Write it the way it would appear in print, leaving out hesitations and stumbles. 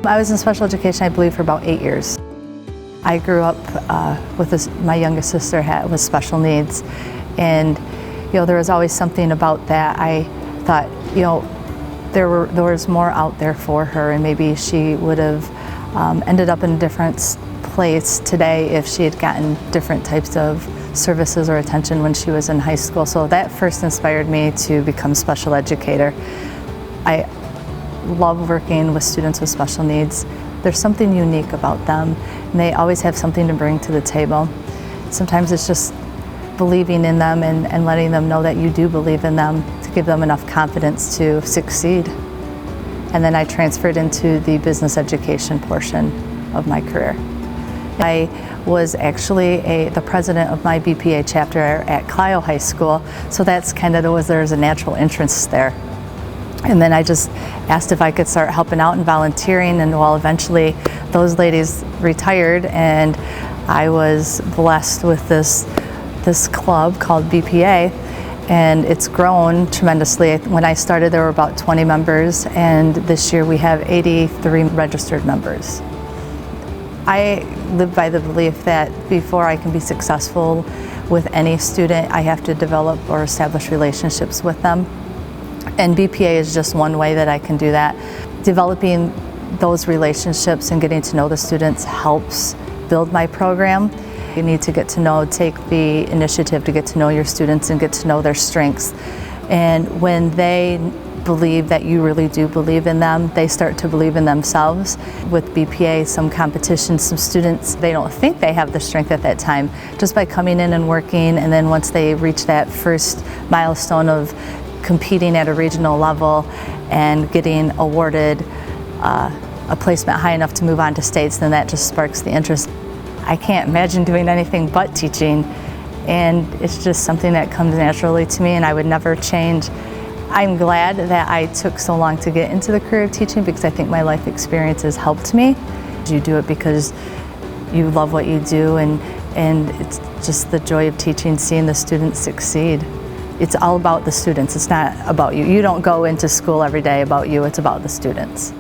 I was in special education, I believe, for about 8 years. I grew up with my youngest sister with special needs, and there was always something about that. I thought, there was more out there for her, and maybe she would have ended up in a different place today if she had gotten different types of services or attention when she was in high school. So that first inspired me to become a special educator. I love working with students with special needs. There's something unique about them, and they always have something to bring to the table. Sometimes it's just believing in them and letting them know that you do believe in them, to give them enough confidence to succeed. And then I transferred into the business education portion of my career. I was actually the president of my BPA chapter at Clio High School, so that's there's a natural interest there. And then I just asked if I could start helping out and volunteering, and eventually those ladies retired, and I was blessed with this club called BPA, and it's grown tremendously. When I started, there were about 20 members, and this year we have 83 registered members. I live by the belief that before I can be successful with any student, I have to develop or establish relationships with them. And BPA is just one way that I can do that. Developing those relationships and getting to know the students helps build my program. You need to take the initiative to get to know your students and get to know their strengths. And when they believe that you really do believe in them, they start to believe in themselves. With BPA, some competition, some students, they don't think they have the strength at that time. Just by coming in and working, and then once they reach that first milestone of competing at a regional level and getting awarded a placement high enough to move on to states, then that just sparks the interest. I can't imagine doing anything but teaching, and it's just something that comes naturally to me, and I would never change. I'm glad that I took so long to get into the career of teaching, because I think my life experiences helped me. You do it because you love what you do, and it's just the joy of teaching, seeing the students succeed. It's all about the students, it's not about you. You don't go into school every day about you, it's about the students.